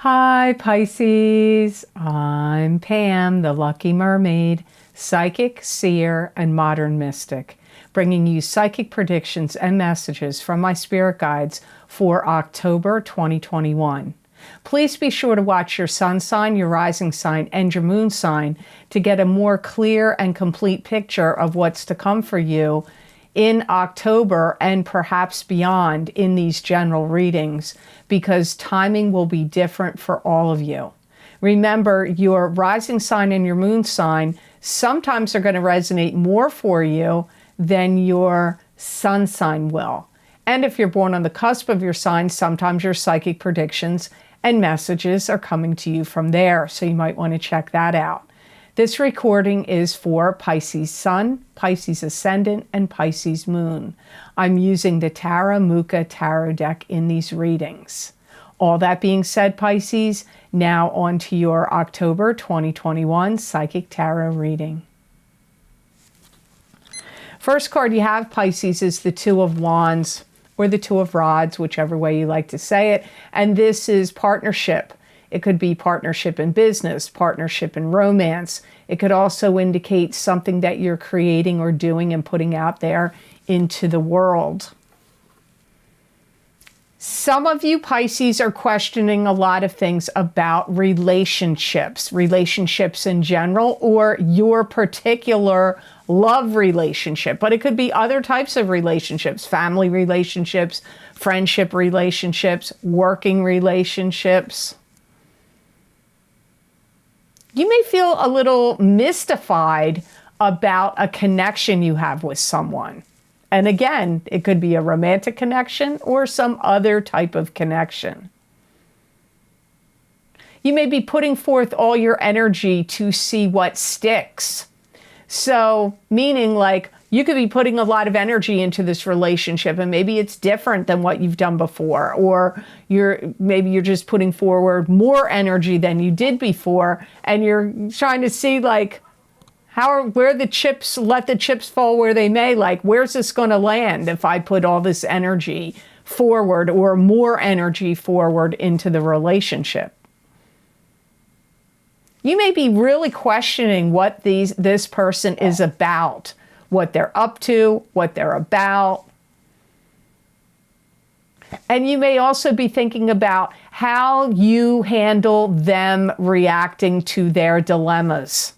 Hi Pisces, I'm Pam, the Lucky Mermaid, psychic, seer, and modern mystic, bringing you psychic predictions and messages from my spirit guides for October 2021. Please be sure to watch your sun sign, your rising sign, and your moon sign to get a more clear and complete picture of what's to come for you in October and perhaps beyond in these general readings, because timing will be different for all of you. Remember, your rising sign and your moon sign sometimes are going to resonate more for you than your sun sign will. And if you're born on the cusp of your sign, sometimes your psychic predictions and messages are coming to you from there, so you might want to check that out. This recording is for Pisces Sun, Pisces Ascendant, and Pisces Moon. I'm using the Tara Mucha Tarot deck in these readings. All that being said, Pisces, now on to your October 2021 Psychic Tarot reading. First card you have, Pisces, is the Two of Wands, or the Two of Rods, whichever way you like to say it. And this is partnership. It could be partnership in business, partnership in romance. It could also indicate something that you're creating or doing and putting out there into the world. Some of you Pisces are questioning a lot of things about relationships in general, or your particular love relationship. But it could be other types of relationships, family relationships, friendship relationships, working relationships. You may feel a little mystified about a connection you have with someone. And again, it could be a romantic connection or some other type of connection. You may be putting forth all your energy to see what sticks. So, meaning like you could be putting a lot of energy into this relationship and maybe it's different than what you've done before, or maybe you're just putting forward more energy than you did before, and you're trying to see like where the chips, let the chips fall where they may, like where's this going to land if I put all this energy forward or more energy forward into the relationship. You may be really questioning what this person is about, what they're up to, what they're about. And you may also be thinking about how you handle them reacting to their dilemmas.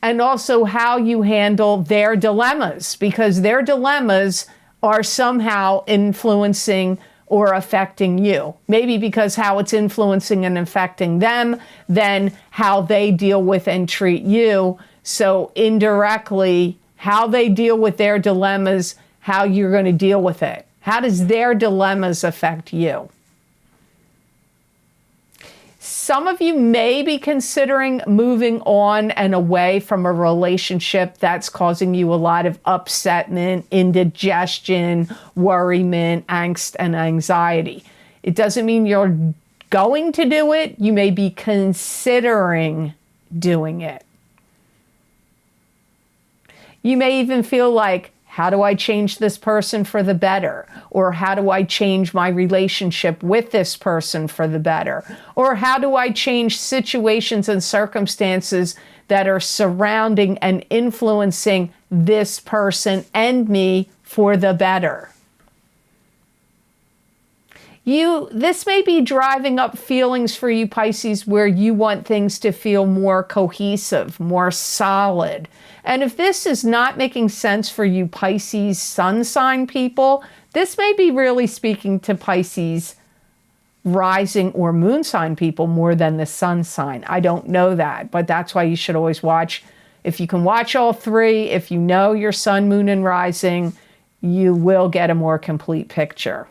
And also how you handle their dilemmas, because their dilemmas are somehow influencing or affecting you. Maybe because how it's influencing and affecting them, then how they deal with and treat you. So indirectly, how they deal with their dilemmas, how you're going to deal with it. How does their dilemmas affect you? Some of you may be considering moving on and away from a relationship that's causing you a lot of upsetment, indigestion, worriment, angst, and anxiety. It doesn't mean you're going to do it. You may be considering doing it. You may even feel like, how do I change this person for the better? Or how do I change my relationship with this person for the better? Or how do I change situations and circumstances that are surrounding and influencing this person and me for the better? This may be driving up feelings for you, Pisces, where you want things to feel more cohesive, more solid. And if this is not making sense for you, Pisces sun sign people, this may be really speaking to Pisces rising or moon sign people more than the sun sign. I don't know that, but that's why you should always watch. If you can watch all three, if you know your sun, moon, and rising, you will get a more complete picture.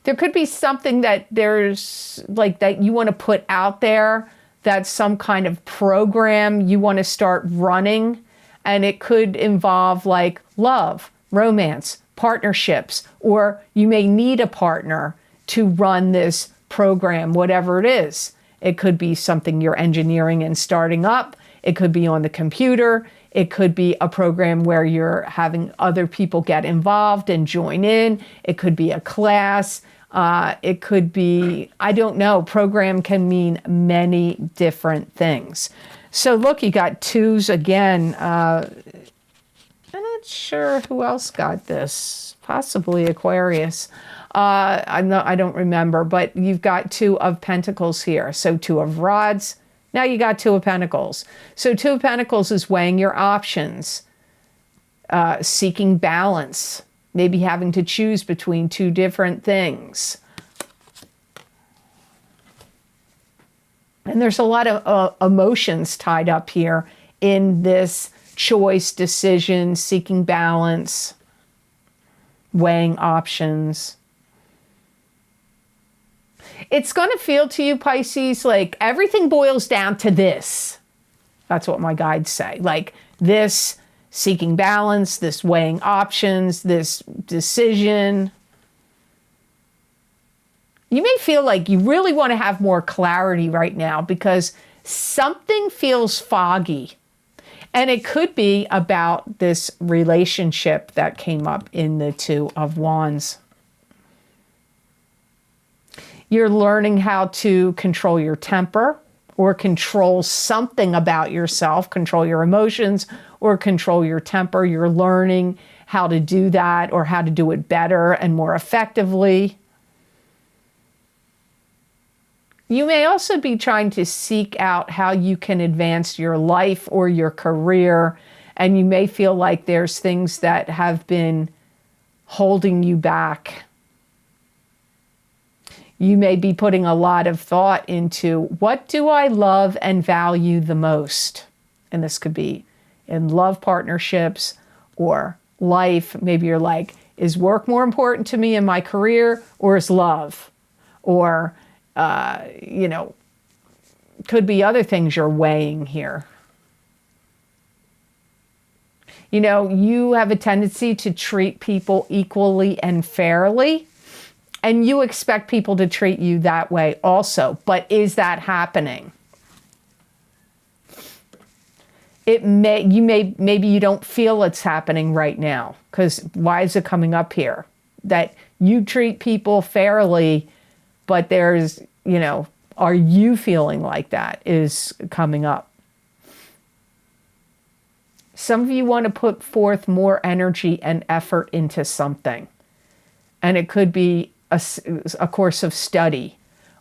There could be something that that you want to put out there, that's some kind of program you want to start running. And it could involve like love, romance, partnerships, or you may need a partner to run this program, whatever it is. It could be something you're engineering and starting up. It could be on the computer. It could be a program where you're having other people get involved and join in. It could be a class. It could be, I don't know, program can mean many different things. So look, you got twos again. I'm not sure who else got this, possibly Aquarius. I don't remember, but you've got two of Pentacles here. So two of Rods, now you got two of Pentacles. So two of Pentacles is weighing your options, seeking balance, maybe having to choose between two different things. And there's a lot of emotions tied up here in this choice, decision, seeking balance, weighing options. It's going to feel to you, Pisces, like everything boils down to this. That's what my guides say. Like this seeking balance, this weighing options, this decision. You may feel like you really want to have more clarity right now because something feels foggy. And it could be about this relationship that came up in the Two of Wands. You're learning how to control your temper or control something about yourself, control your emotions or control your temper. You're learning how to do that or how to do it better and more effectively. You may also be trying to seek out how you can advance your life or your career, and you may feel like there's things that have been holding you back. You may be putting a lot of thought into what do I love and value the most? And this could be in love partnerships or life. Maybe you're like, is work more important to me in my career or is love? Or could be other things you're weighing here. You know, you have a tendency to treat people equally and fairly, and you expect people to treat you that way also. But is that happening? Maybe you don't feel it's happening right now, because why is it coming up here? That you treat people fairly, but there's, are you feeling like that is coming up? Some of you want to put forth more energy and effort into something. And it could be a course of study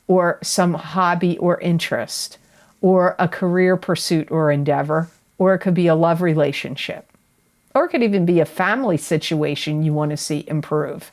or some hobby or interest or a career pursuit or endeavor, or it could be a love relationship, or it could even be a family situation you want to see improve.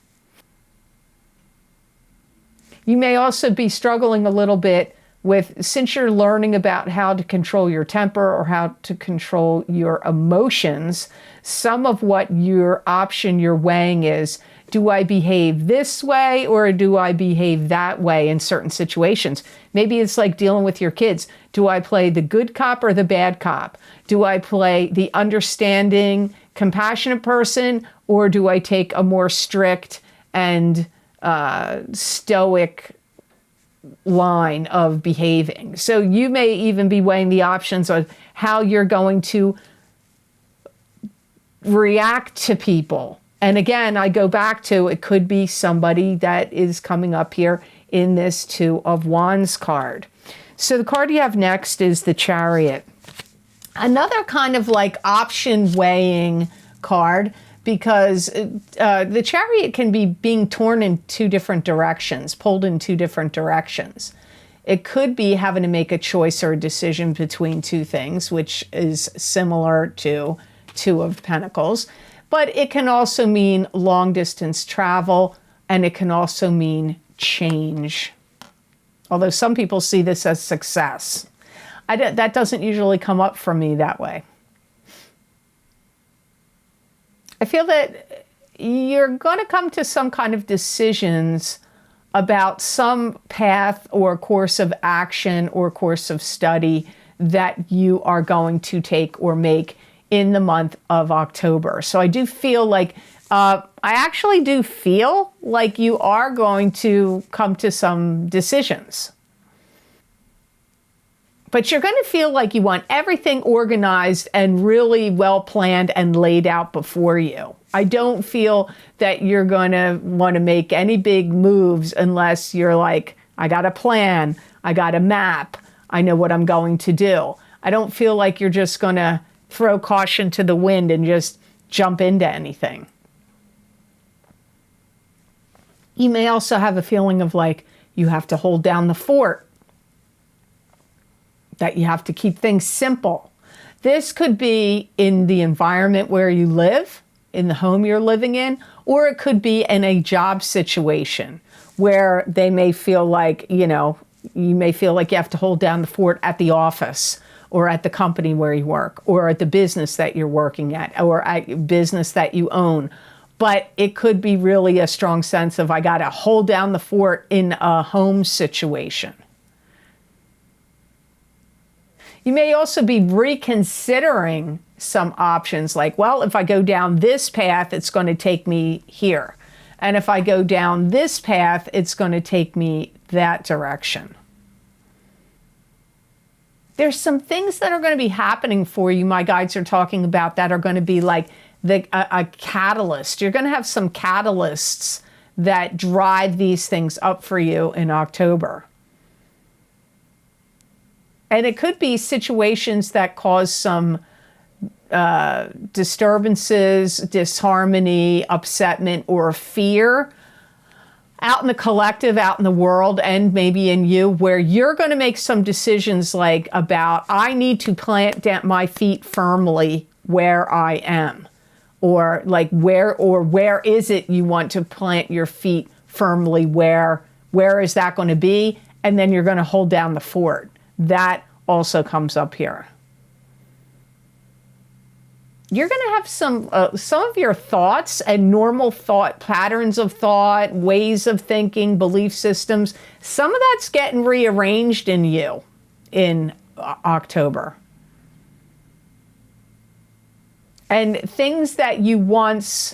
You may also be struggling a little bit with, since you're learning about how to control your temper or how to control your emotions, some of what your option you're weighing is, do I behave this way or do I behave that way in certain situations? Maybe it's like dealing with your kids. Do I play the good cop or the bad cop? Do I play the understanding, compassionate person, or do I take a more strict and stoic line of behaving? So you may even be weighing the options on how you're going to react to people. And again, I go back to, it could be somebody that is coming up here in this Two of Wands card. So the card you have next is the Chariot. Another kind of like option weighing card, because the Chariot can be being torn in two different directions, pulled in two different directions. It could be having to make a choice or a decision between two things, which is similar to Two of Pentacles. But it can also mean long distance travel, and it can also mean change. Although some people see this as success. That doesn't usually come up for me that way. I feel that you're going to come to some kind of decisions about some path or course of action or course of study that you are going to take or make in the month of October. So I do feel like, I actually do feel like you are going to come to some decisions. But you're going to feel like you want everything organized and really well planned and laid out before you. I don't feel that you're going to want to make any big moves unless you're like, I got a plan, I got a map, I know what I'm going to do. I don't feel like you're just going to throw caution to the wind and just jump into anything. You may also have a feeling of like you have to hold down the fort, that you have to keep things simple. This could be in the environment where you live, in the home you're living in, or it could be in a job situation where they may feel like, you may feel like you have to hold down the fort at the office or at the company where you work or at the business that you're working at or at business that you own. But it could be really a strong sense of I got to hold down the fort in a home situation. You may also be reconsidering some options like, well, if I go down this path, it's going to take me here. And if I go down this path, it's going to take me that direction. There's some things that are going to be happening for you, my guides are talking about, that are going to be like a catalyst. You're going to have some catalysts that drive these things up for you in October. And it could be situations that cause some disturbances, disharmony, upsetment, or fear out in the collective, out in the world, and maybe in you, where you're going to make some decisions like about, I need to plant down my feet firmly where I am, or like where is it you want to plant your feet firmly, where is that going to be? And then you're going to hold down the fort. That also comes up here. You're going to have some of your thoughts and normal thought patterns of thought, ways of thinking, belief systems. Some of that's getting rearranged in you in October. And things that you once,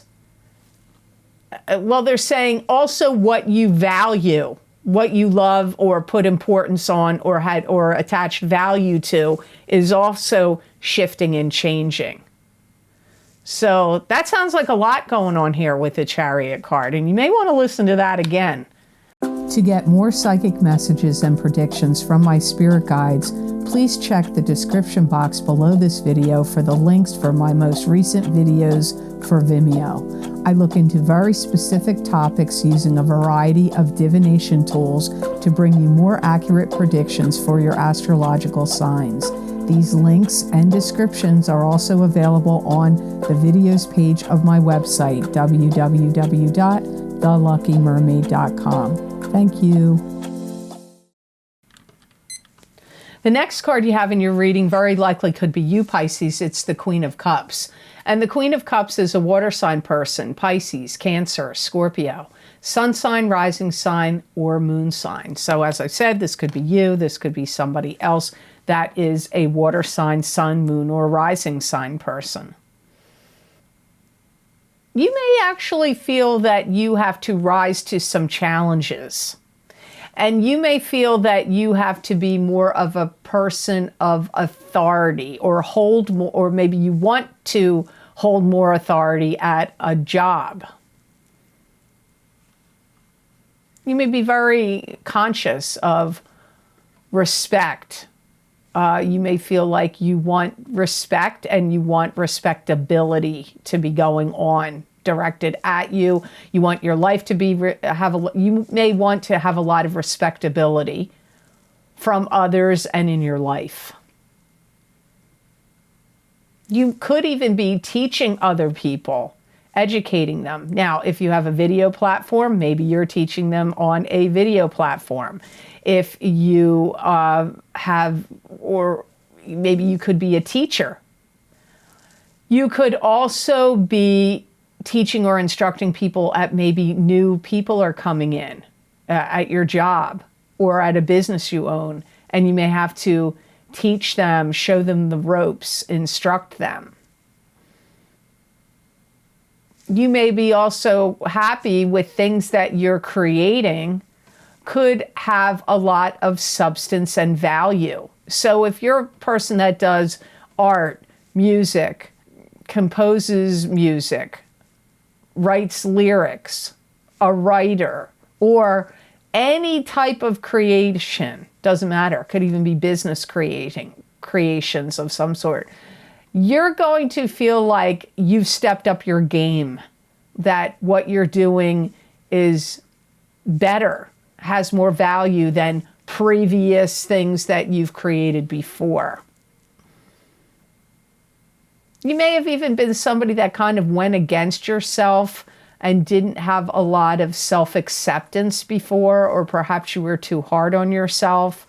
they're saying also what you value, what you love or put importance on or had or attached value to is also shifting and changing. So that sounds like a lot going on here with the Chariot card, and you may want to listen to that again. To get more psychic messages and predictions from my spirit guides, please check the description box below this video for the links for my most recent videos for Vimeo. I look into very specific topics using a variety of divination tools to bring you more accurate predictions for your astrological signs. These links and descriptions are also available on the videos page of my website, www.theluckymermaid.com. Thank you. The next card you have in your reading very likely could be you, Pisces. It's the Queen of Cups. And the Queen of Cups is a water sign person, Pisces, Cancer, Scorpio, sun sign, rising sign, or moon sign. So as I said, this could be you, this could be somebody else that is a water sign, sun, moon, or rising sign person. You may actually feel that you have to rise to some challenges. And you may feel that you have to be more of a person of authority or hold more, or maybe you want to hold more authority at a job. You may be very conscious of respect. You may feel like you want respect and you want respectability to be going on, directed at you. You want your life to be you may want to have a lot of respectability from others and in your life. You could even be teaching other people, educating them. Now, if you have a video platform, maybe you're teaching them on a video platform. If you or maybe you could be a teacher. You could also be teaching or instructing people at maybe new people are coming in at your job or at a business you own, and you may have to teach them, show them the ropes, instruct them. You may be also happy with things that you're creating could have a lot of substance and value. So if you're a person that does art, music, composes music, writes lyrics, a writer, or any type of creation, doesn't matter, could even be business creations of some sort, you're going to feel like you've stepped up your game, that what you're doing is better, has more value than previous things that you've created before. You may have even been somebody that kind of went against yourself and didn't have a lot of self-acceptance before, or perhaps you were too hard on yourself.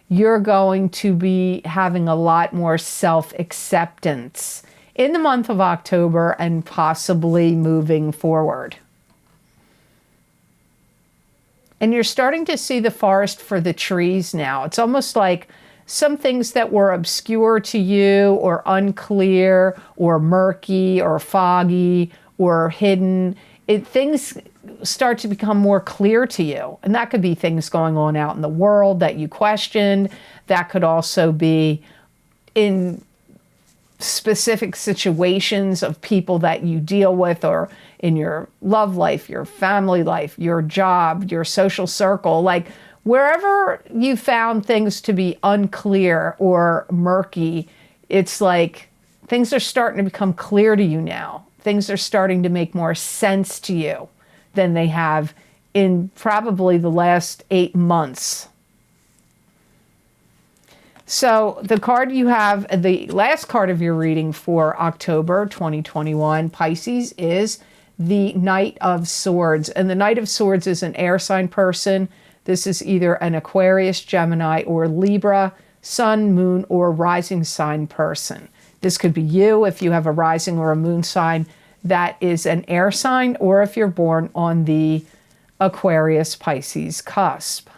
You're going to be having a lot more self-acceptance in the month of October and possibly moving forward. And you're starting to see the forest for the trees now. It's almost like some things that were obscure to you or unclear or murky or foggy or hidden, things start to become more clear to you. And that could be things going on out in the world that you questioned. That could also be in specific situations of people that you deal with, or in your love life, your family life, your job, your social circle, like wherever you found things to be unclear or murky, it's like things are starting to become clear to you now. Things are starting to make more sense to you than they have in probably the last 8 months. So the card you have, the last card of your reading for October 2021, Pisces, is the Knight of Swords. And the Knight of Swords is an air sign person. This is either an Aquarius, Gemini, or Libra, sun, moon, or rising sign person. This could be you if you have a rising or a moon sign that is an air sign, or if you're born on the Aquarius, Pisces cusp.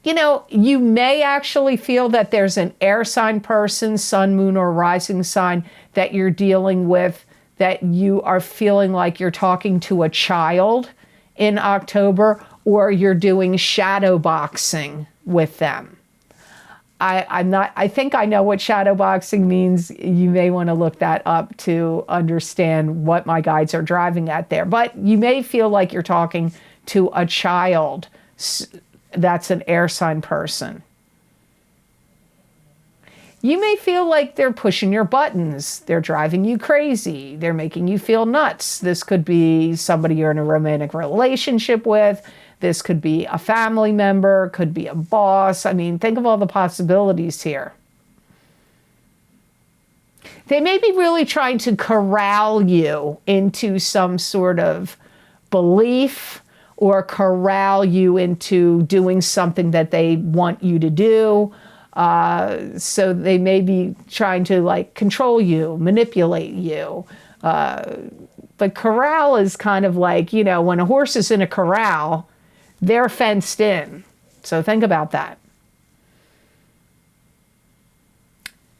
You know, you may actually feel that there's an air sign person, sun, moon, or rising sign that you're dealing with, that you are feeling like you're talking to a child in October, or you're doing shadow boxing with them. I think I know what shadow boxing means. You may want to look that up to understand what my guides are driving at there. But you may feel like you're talking to a child that's an air sign person. You may feel like they're pushing your buttons. They're driving you crazy. They're making you feel nuts. This could be somebody you're in a romantic relationship with. This could be a family member, could be a boss. I mean, think of all the possibilities here. They may be really trying to corral you into some sort of belief, or corral you into doing something that they want you to do. So they may be trying to like control you, manipulate you. But corral is kind of like, you know, when a horse is in a corral, they're fenced in. So think about that.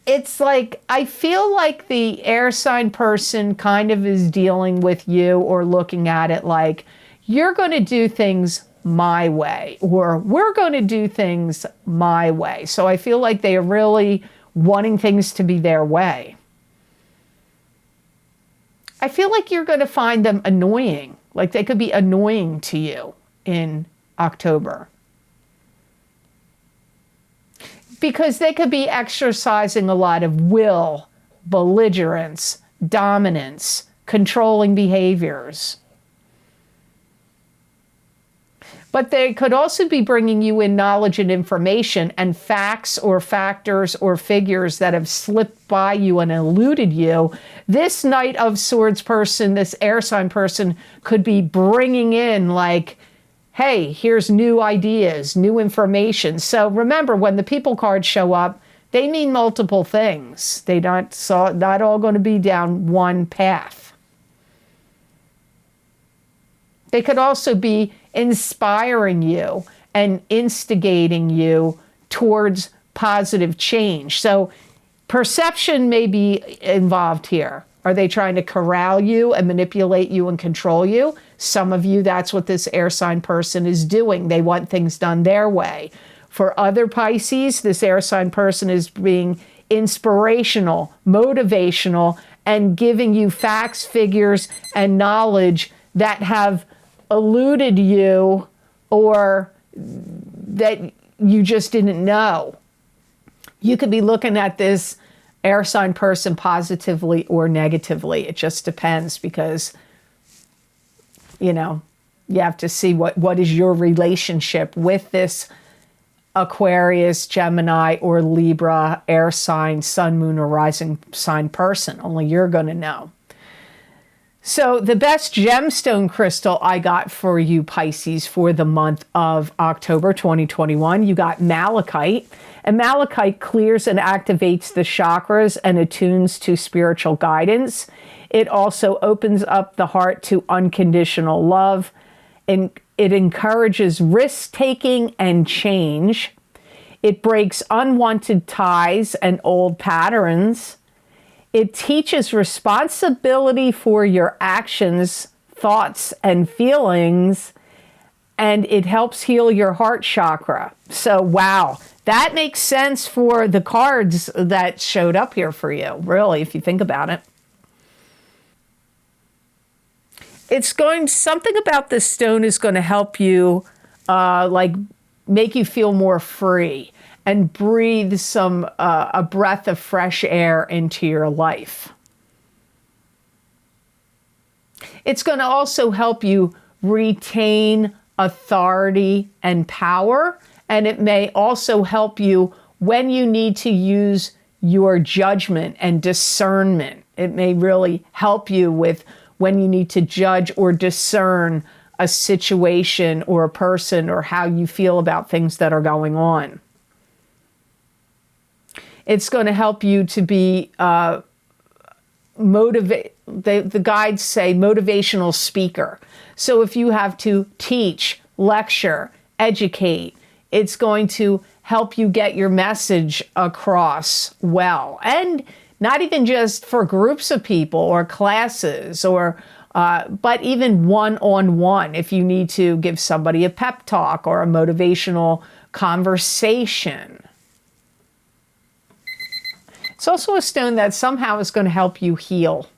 It's like, I feel like the air sign person kind of is dealing with you, or looking at it like, you're going to do things my way, or we're going to do things my way. So I feel like they are really wanting things to be their way. I feel like you're going to find them annoying, like they could be annoying to you in October. Because they could be exercising a lot of will, belligerence, dominance, controlling behaviors. But they could also be bringing you in knowledge and information and facts or factors or figures that have slipped by you and eluded you. This Knight of Swords person, this air sign person, could be bringing in like, hey, here's new ideas, new information. So remember, when the people cards show up, they mean multiple things. They're not all going to be down one path. They could also be inspiring you and instigating you towards positive change. So perception may be involved here. Are they trying to corral you and manipulate you and control you? Some of you, that's what this air sign person is doing. They want things done their way. For other Pisces, this air sign person is being inspirational, motivational, and giving you facts, figures, and knowledge that have eluded you or that you just didn't know. You could be looking at this air sign person positively or negatively. It just depends, because, you know, you have to see what is your relationship with this Aquarius, Gemini, or Libra air sign, sun, moon, or rising sign person. Only you're going to know. So the best gemstone crystal I got for you, Pisces, for the month of October 2021, you got malachite. And malachite clears and activates the chakras and attunes to spiritual guidance. It also opens up the heart to unconditional love, and it encourages risk-taking and change. It breaks unwanted ties and old patterns. It teaches responsibility for your actions, thoughts, and feelings, and it helps heal your heart chakra. So, wow, that makes sense for the cards that showed up here for you, really, if you think about it. Something about this stone is going to help you, make you feel more free and breathe a breath of fresh air into your life. It's going to also help you retain authority and power, and it may also help you when you need to use your judgment and discernment. It may really help you with when you need to judge or discern a situation or a person or how you feel about things that are going on. It's going to help you to be the guides say motivational speaker. So if you have to teach, lecture, educate, it's going to help you get your message across well. And not even just for groups of people or classes, but even one-on-one, if you need to give somebody a pep talk or a motivational conversation. It's also a stone that somehow is going to help you heal.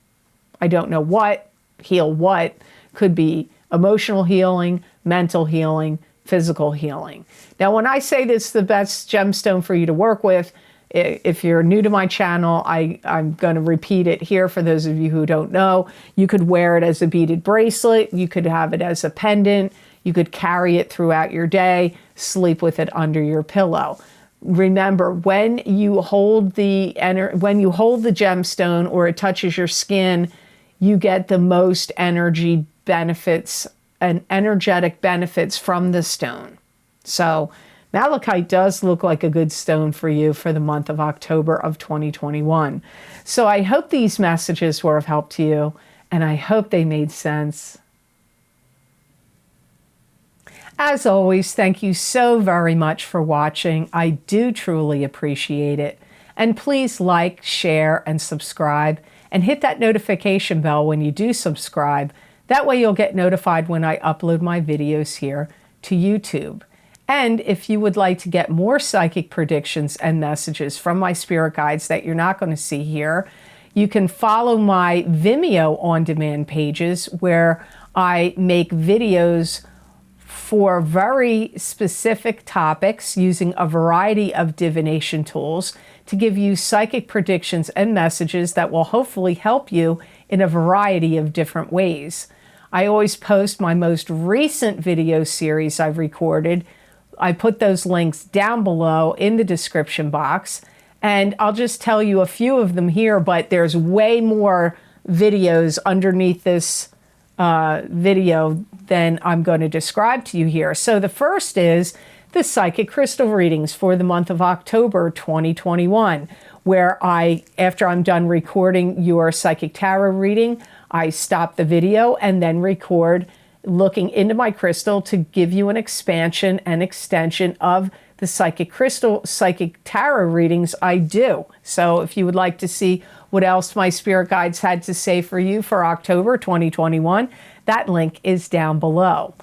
I don't know what. Heal what? Could be emotional healing, mental healing, physical healing. Now, when I say this is the best gemstone for you to work with, if you're new to my channel, I'm going to repeat it here for those of you who don't know. You could wear it as a beaded bracelet. You could have it as a pendant. You could carry it throughout your day, sleep with it under your pillow. Remember, when you hold the gemstone or it touches your skin, you get the most energy benefits and energetic benefits from the stone. So malachite does look like a good stone for you for the month of October of 2021. So I hope these messages were of help to you, and I hope they made sense. As always, thank you so very much for watching. I do truly appreciate it. And please like, share, and subscribe, and hit that notification bell when you do subscribe. That way you'll get notified when I upload my videos here to YouTube. And if you would like to get more psychic predictions and messages from my spirit guides that you're not going to see here, you can follow my Vimeo on-demand pages where I make videos for very specific topics using a variety of divination tools to give you psychic predictions and messages that will hopefully help you in a variety of different ways. I always post my most recent video series I've recorded. I put those links down below in the description box, and I'll just tell you a few of them here, but there's way more videos underneath this video than I'm going to describe to you here. So the first is the psychic crystal readings for the month of October 2021, where after I'm done recording your psychic tarot reading, I stop the video and then record looking into my crystal to give you an expansion and extension of the psychic tarot readings I do. So if you would like to see what else my spirit guides had to say for you for October 2021, that link is down below.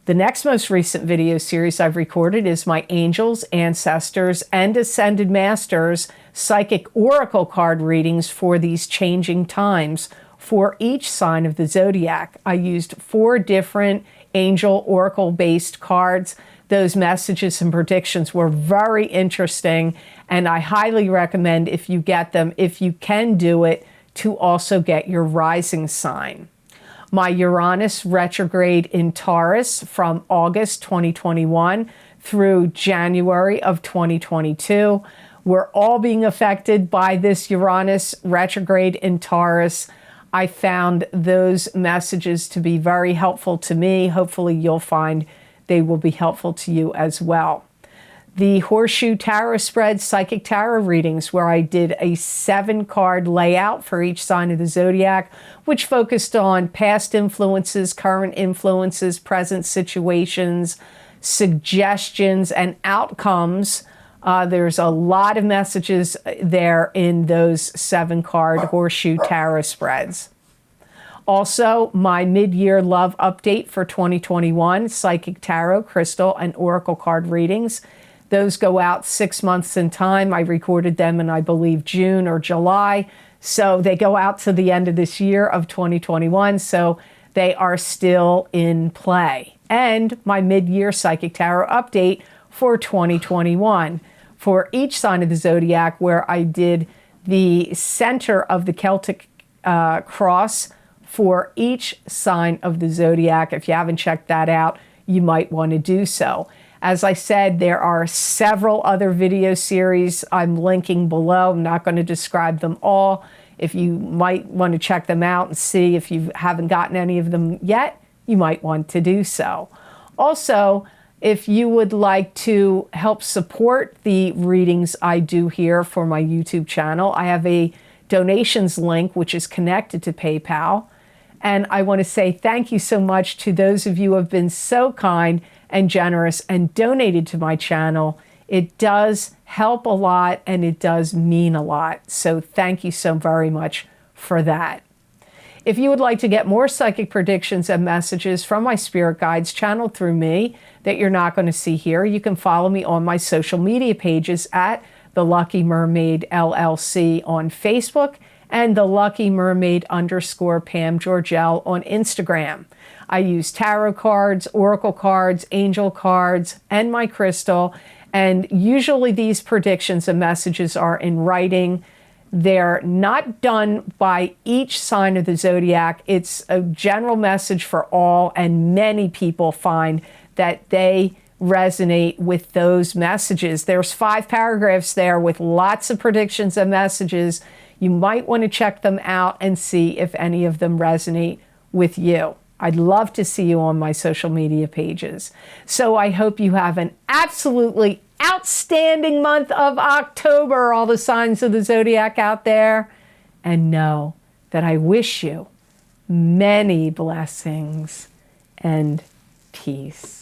The next most recent video series I've recorded is my Angels, Ancestors, and Ascended Masters psychic oracle card readings for these changing times for each sign of the zodiac. I used 4 different angel oracle-based cards. Those messages and predictions were very interesting, and I highly recommend, if you get them, if you can do it, to also get your rising sign. My Uranus retrograde in Taurus from August 2021 through January of 2022. We're all being affected by this Uranus retrograde in Taurus. I found those messages to be very helpful to me. Hopefully you'll find they will be helpful to you as well. The Horseshoe Tarot Spread Psychic Tarot readings, where I did a 7-card layout for each sign of the zodiac, which focused on past influences, current influences, present situations, suggestions, and outcomes. There's a lot of messages there in those 7-card Horseshoe Tarot spreads. Also, my mid-year love update for 2021, Psychic Tarot, Crystal, and Oracle card readings. Those go out 6 months in time. I recorded them in, I believe, June or July. So they go out to the end of this year of 2021. So they are still in play. And my mid-year Psychic Tarot update for 2021 for each sign of the zodiac, where I did the center of the Celtic cross for each sign of the zodiac. If you haven't checked that out, you might want to do so. As I said, there are several other video series I'm linking below. I'm not going to describe them all. If you might want to check them out and see if you haven't gotten any of them yet, you might want to do so. Also, if you would like to help support the readings I do here for my YouTube channel, I have a donations link which is connected to PayPal. And I want to say thank you so much to those of you who have been so kind and generous and donated to my channel. It does help a lot and it does mean a lot. So thank you so very much for that. If you would like to get more psychic predictions and messages from my spirit guides channeled through me that you're not going to see here, you can follow me on my social media pages at The Lucky Mermaid LLC on Facebook and The Lucky Mermaid _ Pam Georgel on Instagram. I use tarot cards, oracle cards, angel cards, and my crystal. And usually these predictions and messages are in writing. They're not done by each sign of the zodiac. It's a general message for all, and many people find that they resonate with those messages. There's 5 paragraphs there with lots of predictions and messages. You might want to check them out and see if any of them resonate with you. I'd love to see you on my social media pages. So I hope you have an absolutely outstanding month of October, all the signs of the zodiac out there. And know that I wish you many blessings and peace.